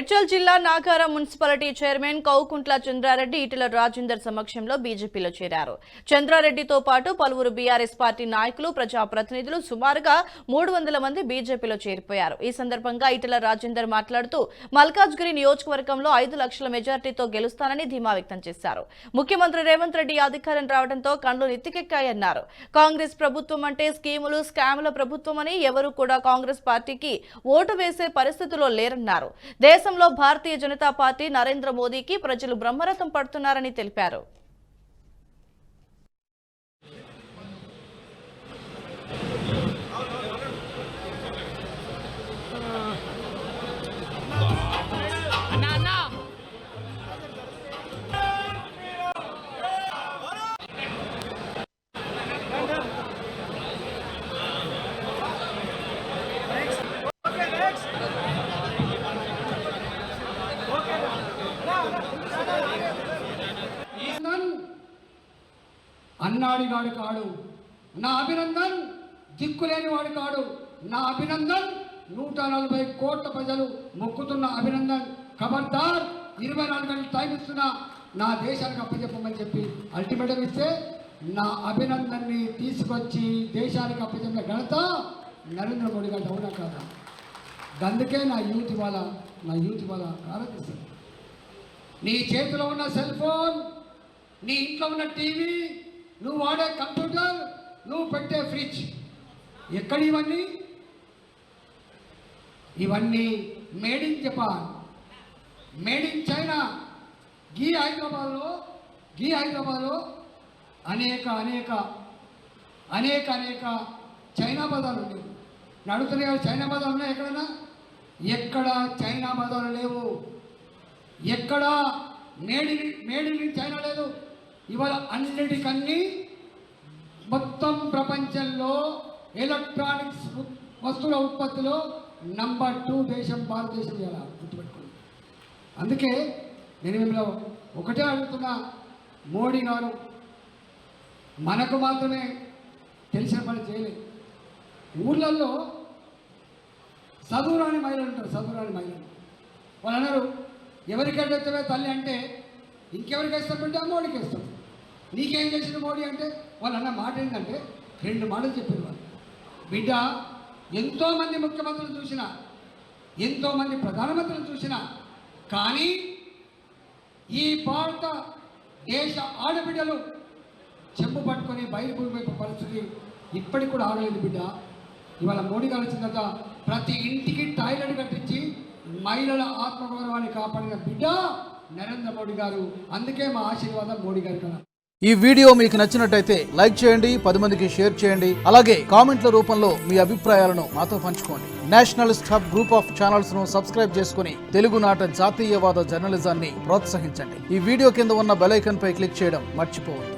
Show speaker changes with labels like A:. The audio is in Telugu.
A: మేడ్చల్ జిల్లా నాగారం మున్సిపాలిటీ చైర్మన్ కౌకుంట్ల చంద్రారెడ్డి ఈటెల రాజేందర్ సమక్షంలో బీజేపీలో చేరారు. చంద్రారెడ్డితో పాటు పలువురు బీఆర్ఎస్ పార్టీ నాయకులు, ప్రజాప్రతినిధులు సుమారుగా 300 మంది బీజేపీలో చేరిపోయారు. ఈ సందర్భంగా ఈటెల రాజేందర్ మాట్లాడుతూ మల్కాజ్గిరి నియోజకవర్గంలో 5 లక్షల మెజార్టీతో గెలుస్తానని ధీమా వ్యక్తం చేశారు. ముఖ్యమంత్రి రేవంత్ రెడ్డి అధికారం రావడంతో కళ్లు నెత్తికెక్కాయన్నారు. కాంగ్రెస్ ప్రభుత్వం అంటే స్కీములు, స్కాముల ప్రభుత్వమని ఎవరు కూడా కాంగ్రెస్ పార్టీకి ఓటు వేసే పరిస్థితిలో లేరన్నారు. దేశంలో భారతీయ జనతా పార్టీ నరేంద్ర మోదీకి ప్రజలు బ్రహ్మరథం పడుతున్నారని తెలిపారు.
B: అన్నాడి వాడు కాడు నా అభినందన్, దిక్కులేని వాడు కాడు నా అభినందన్. 140 కోట్ల ప్రజలు మొక్కుతున్న అభినందన్. ఖబర్దార్, 24 గంటలు టైం ఇస్తున్నా నా దేశానికి అప్పచెప్పమని చెప్పి అల్టిమేటం ఇస్తే నా అభినందన్ని తీసుకొచ్చి దేశానికి అప్పచెప్పిన ఘనత నరేంద్ర మోడీ గారు. అవునా కాదా? అందుకే నా యూత్ ఇవాళ ఆరాధిస్తుంది. నీ చేతిలో ఉన్న సెల్ ఫోన్, నీ ఇంట్లో ఉన్న టీవీ, నువ్వు వాడే కంప్యూటర్, నువ్వు పెట్టే ఫ్రిడ్జ్, ఎక్కడ ఇవన్నీ made in Japan, made in China. గీ హైదరాబాద్లో అనేక చైనా బజార్లు ఉండేవి. నడుతున్నాయి. చైనా బజార్లు ఉన్నాయి ఎక్కడైనా? ఎక్కడ చైనా బజార్లు లేవు. ఎక్కడ మేడ్ ఇన్ చైనా లేదు. ఇవాళ అన్నిటికన్నీ మొత్తం ప్రపంచంలో ఎలక్ట్రానిక్స్ వస్తువుల ఉత్పత్తిలో నంబర్ 2 దేశం భారతదేశం. ఇలా గుర్తుపెట్టుకోండి. అందుకే నేను మిమ్మల్ని ఒకటే అడుగుతున్నా, మోడీ గారు మనకు మాత్రమే తెలిసిన పని చేయలేదు. ఊళ్ళల్లో చదువురాని మహిళలు ఉంటారు. వాళ్ళు అన్నారు, ఎవరికైతే వచ్చావే తల్లి అంటే ఇంకెవరికి వేస్తాం అంటే మోడీకి వేస్తాం. నీకేం చేసిన మోడీ అంటే వాళ్ళు అన్న మాట ఏంటంటే 2 మాటలు చెప్పారు వాళ్ళు. బిడ్డ, ఎంతోమంది ముఖ్యమంత్రులు చూసినా, ఎంతోమంది ప్రధానమంత్రులు చూసినా, కానీ ఈ భారత దేశ ఆడబిడ్డలు చెంపు పట్టుకొని బయలుపోయే పరిస్థితి ఇప్పటికి కూడా ఆగలేదు బిడ్డ. ఇవాళ మోడీ గారు వచ్చిన తర్వాత ప్రతి ఇంటికి టాయిలెట్ కట్టించి మహిళల ఆత్మగౌరవాన్ని కాపాడిన బిడ్డ నరేంద్ర మోడీ గారు. అందుకే మా ఆశీర్వాదం మోడీ గారి కన్నా.
C: ఈ వీడియో మీకు నచ్చినట్టయితే లైక్ చేయండి, 10 మందికి షేర్ చేయండి. అలాగే కామెంట్ల రూపంలో మీ అభిప్రాయాలను మాతో పంచుకోండి. Nationalist hub group of channels ను సబ్స్క్రైబ్ చేసుకుని తెలుగునాట జాతీయవాద జర్నలిజాన్ని ప్రోత్సహించండి. ఈ వీడియో కింద ఉన్న బెల్ ఐకాన్ పై క్లిక్ చేయడం మర్చిపోవద్దు.